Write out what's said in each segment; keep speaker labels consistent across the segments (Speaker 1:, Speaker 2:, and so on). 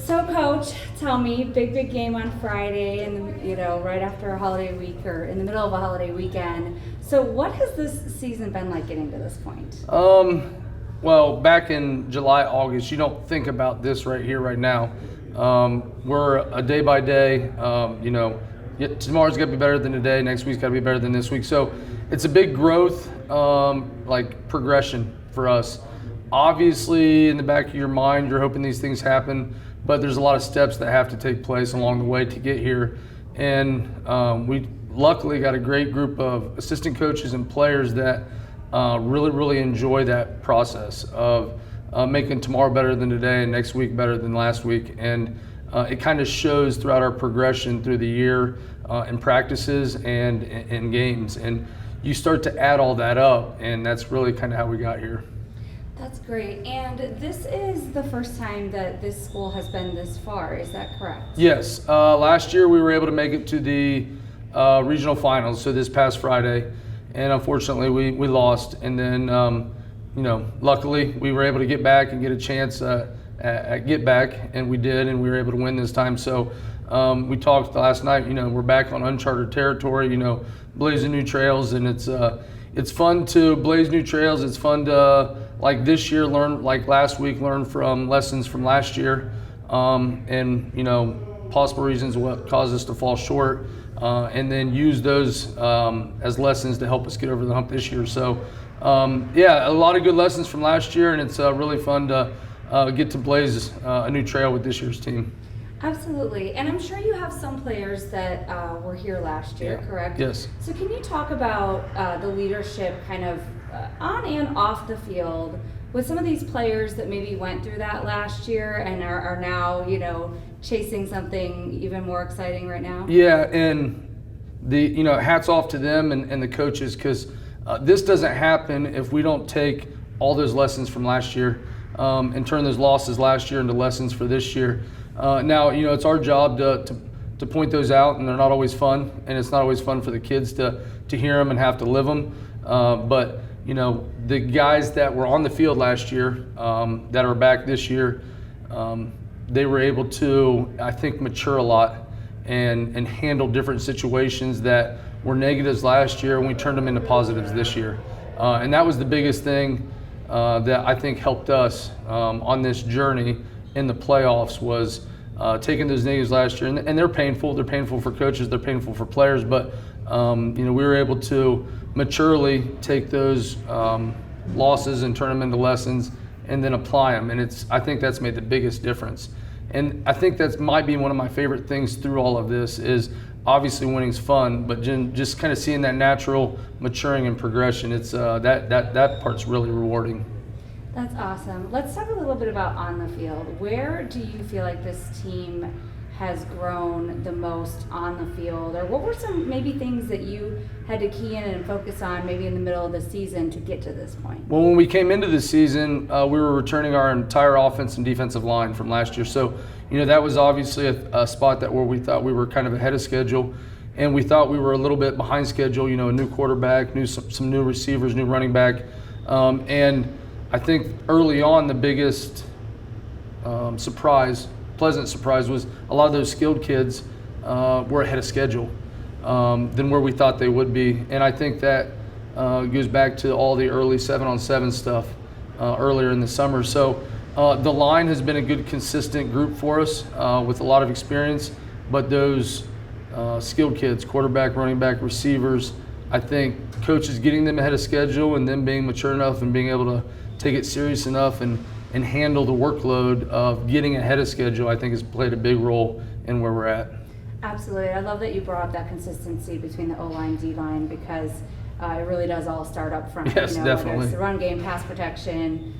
Speaker 1: So, Coach, tell me, big game on Friday, and right after a holiday week or in the middle of a holiday weekend. So, what has this season been like getting to this point?
Speaker 2: Well, back in July, August, you don't think about this right here, right now. We're a day by day. Tomorrow's got to be better than today. Next week's got to be better than this week. So, it's a big growth, progression for us. Obviously, in the back of your mind, you're hoping these things happen, but there's a lot of steps that have to take place along the way to get here. And we luckily got a great group of assistant coaches and players that really enjoy that process of making tomorrow better than today and next week better than last week. And it kind of shows throughout our progression through the year in practices and in games. And you start to add all that up, and that's really kind of how we got here.
Speaker 1: That's great. And this is the first time that this school has been this far. Is that correct?
Speaker 2: Yes. Last year we were able to make it to the regional finals, so this past Friday. And unfortunately we lost. And then, luckily we were able to get back and get a chance at get back, and we did, and we were able to win this time. So we talked last night, we're back on uncharted territory, blazing new trails, and it's fun to blaze new trails. It's fun to, like this year, learn, like last week, learn from lessons from last year, and possible reasons what caused us to fall short, and then use those as lessons to help us get over the hump this year. So, a lot of good lessons from last year, and it's really fun to get to blaze a new trail with this year's team.
Speaker 1: Absolutely. And I'm sure you have some players that were here last year, correct?
Speaker 2: Yes.
Speaker 1: So can you talk about the leadership kind of on and off the field with some of these players that maybe went through that last year and are now, chasing something even more exciting right now?
Speaker 2: Yeah, and the hats off to them and the coaches, because this doesn't happen if we don't take all those lessons from last year and turn those losses last year into lessons for this year. Now, it's our job to point those out, and they're not always fun, and it's not always fun for the kids to hear them and have to live them. But the guys that were on the field last year that are back this year, they were able to, I think, mature a lot and handle different situations that were negatives last year, and we turned them into positives this year. And that was the biggest thing that I think helped us on this journey in the playoffs, was taking those negatives last year, and they're painful. They're painful for coaches. They're painful for players. But we were able to maturely take those losses and turn them into lessons, and then apply them. And I think that's made the biggest difference. And I think that might be one of my favorite things through all of this is obviously winning's fun, but just kind of seeing that natural maturing and progression. It's that part's really rewarding.
Speaker 1: That's awesome. Let's talk a little bit about on the field. Where do you feel like this team has grown the most on the field? Or what were some maybe things that you had to key in and focus on maybe in the middle of the season to get to this point?
Speaker 2: Well, when we came into the season, we were returning our entire offense and defensive line from last year. So, that was obviously a spot where we thought we were kind of ahead of schedule. And we thought we were a little bit behind schedule, a new quarterback, some new receivers, new running back. And I think early on the biggest pleasant surprise was a lot of those skilled kids were ahead of schedule than where we thought they would be. And I think that goes back to all the early 7-on-7 stuff earlier in the summer. So the line has been a good consistent group for us with a lot of experience, but those skilled kids, quarterback, running back, receivers, I think coaches getting them ahead of schedule and them being mature enough and being able to take it serious enough and handle the workload of getting ahead of schedule, I think has played a big role in where we're at.
Speaker 1: Absolutely. I love that you brought up that consistency between the O-line, D-line, because it really does all start up front.
Speaker 2: Yes, definitely.
Speaker 1: Whether it's the run game, pass protection,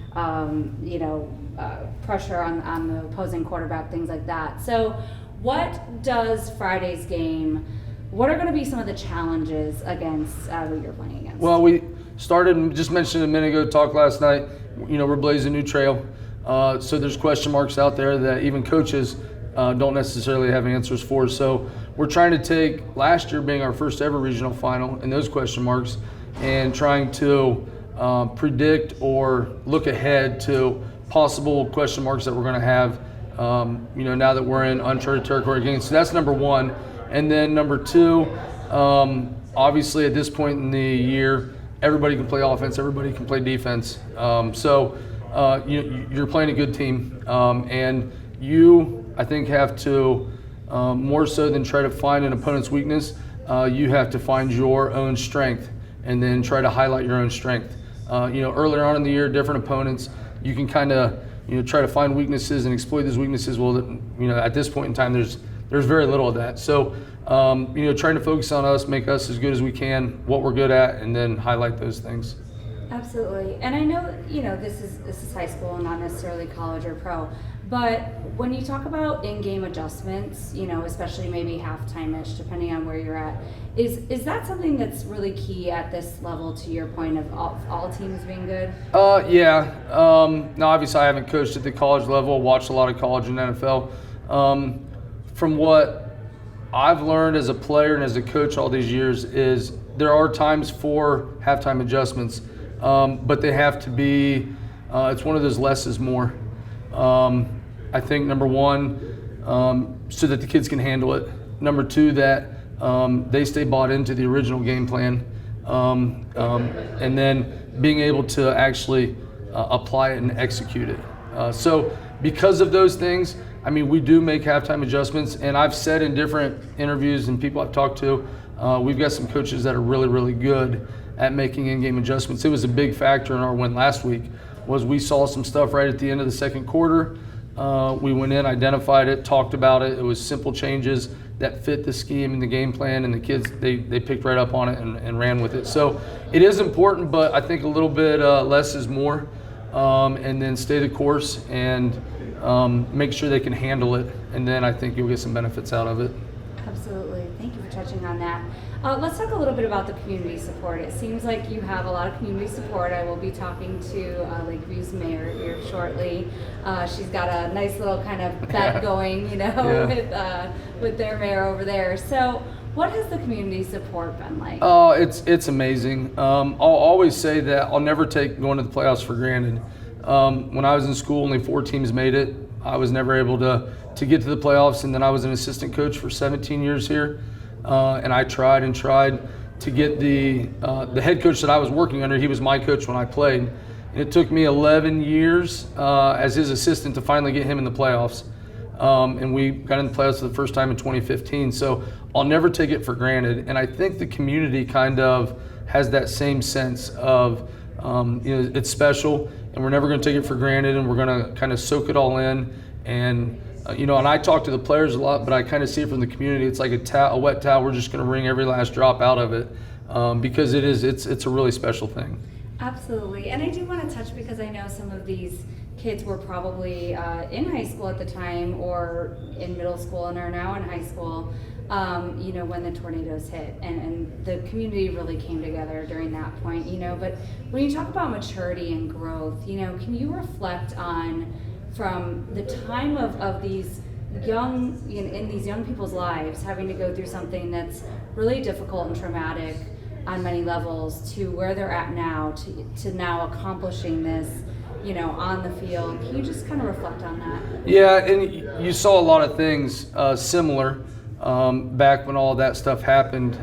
Speaker 1: pressure on the opposing quarterback, things like that. So what does Friday's game, what are going to be some of the challenges against who you're playing against?
Speaker 2: Well, we started, just mentioned a minute ago, talked last night, we're blazing a new trail. So there's question marks out there that even coaches don't necessarily have answers for. So we're trying to take last year being our first ever regional final and those question marks and trying to predict or look ahead to possible question marks that we're going to have now that we're in uncharted territory again. So that's number one. And then number two, obviously at this point in the year, everybody can play offense, everybody can play defense. You're playing a good team, and you, I think, have to, more so than try to find an opponent's weakness, you have to find your own strength and then try to highlight your own strength. Earlier on in the year, different opponents, you can kind of, try to find weaknesses and exploit those weaknesses. Well, at this point in time, there's very little of that. So, trying to focus on us, make us as good as we can, what we're good at, and then highlight those things.
Speaker 1: Absolutely. And I know, this is high school and not necessarily college or pro, but when you talk about in-game adjustments, especially maybe halftime-ish, depending on where you're at, is that something that's really key at this level, to your point of all teams being good?
Speaker 2: Yeah. Now, obviously, I haven't coached at the college level, watched a lot of college and NFL. From what I've learned as a player and as a coach all these years is there are times for halftime adjustments, but they have to be, it's one of those less is more. I think number one, so that the kids can handle it. Number two, that they stay bought into the original game plan, and then being able to actually apply it and execute it. So because of those things, we do make halftime adjustments, and I've said in different interviews and people I've talked to, we've got some coaches that are really, really good at making in-game adjustments. It was a big factor in our win last week, was we saw some stuff right at the end of the second quarter. We went in, identified it, talked about it. It was simple changes that fit the scheme and the game plan, and the kids, they picked right up on it and ran with it. So it is important, but I think a little bit less is more, and then stay the course and make sure they can handle it, and then I think you'll get some benefits out of it.
Speaker 1: Absolutely. Thank you for touching on that. Let's talk a little bit about the community support. It seems like you have a lot of community support. I will be talking to Lakeview's mayor here shortly. She's got a nice little kind of bet going, with their mayor over there. So what has the community support been like?
Speaker 2: Oh, it's amazing. I'll always say that I'll never take going to the playoffs for granted. When I was in school, only 4 teams made it. I was never able to get to the playoffs, and then I was an assistant coach for 17 years here. And I tried to get the head coach that I was working under. He was my coach when I played. And it took me 11 years as his assistant to finally get him in the playoffs. And we got in the playoffs for the first time in 2015. So I'll never take it for granted. And I think the community kind of has that same sense of, it's special, and we're never going to take it for granted, and we're going to kind of soak it all in. And and I talk to the players a lot, but I kind of see it from the community. It's like a wet towel. We're just going to wring every last drop out of it, because it's a really special thing.
Speaker 1: Absolutely. And I do want to touch, because I know some of these kids were probably in high school at the time, or in middle school and are now in high school, when the tornadoes hit, and the community really came together during that point, but when you talk about maturity and growth, can you reflect on, from the time of these young, in these young people's lives, having to go through something that's really difficult and traumatic on many levels, to where they're at now, to now accomplishing this, on the field. Can you just kind of reflect on that? Yeah,
Speaker 2: and you saw a lot of things similar back when all of that stuff happened.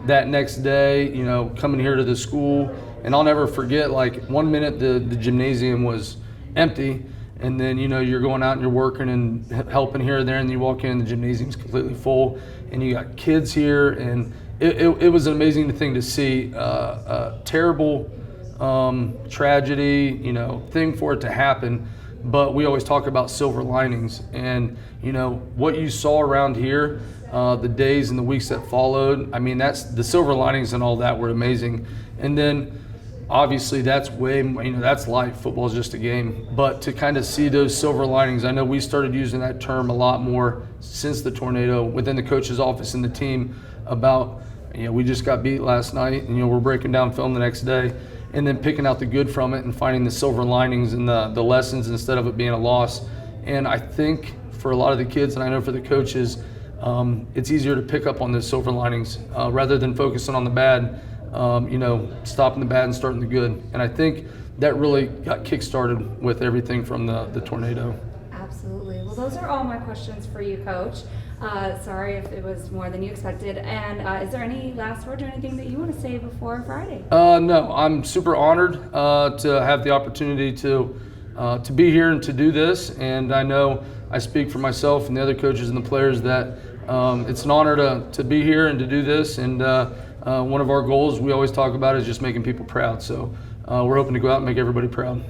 Speaker 2: That next day, coming here to the school, and I'll never forget, like, 1 minute the gymnasium was empty, and then you're going out and you're working and helping here and there, and you walk in and the gymnasium's completely full, and you got kids here, and it was an amazing thing to see. Terrible tragedy, thing for it to happen, but we always talk about silver linings, and what you saw around here, the days and the weeks that followed, that's the silver linings, and all that were amazing. And then obviously that's that's life. Football is just a game, but to kind of see those silver linings, I know we started using that term a lot more since the tornado within the coach's office and the team, about we just got beat last night, and we're breaking down film the next day, and then picking out the good from it and finding the silver linings and the lessons instead of it being a loss. And I think for a lot of the kids, and I know for the coaches, it's easier to pick up on those silver linings rather than focusing on the bad. Stopping the bad and starting the good. And I think that really got kick-started with everything from the tornado.
Speaker 1: Absolutely. Absolutely. Well, those are all my questions for you, Coach. Sorry if it was more than you expected. And is there any last words or anything that you want to say before Friday?
Speaker 2: No, I'm super honored to have the opportunity to be here and to do this. And I know I speak for myself and the other coaches and the players that it's an honor to be here and to do this. And one of our goals we always talk about is just making people proud. So we're hoping to go out and make everybody proud.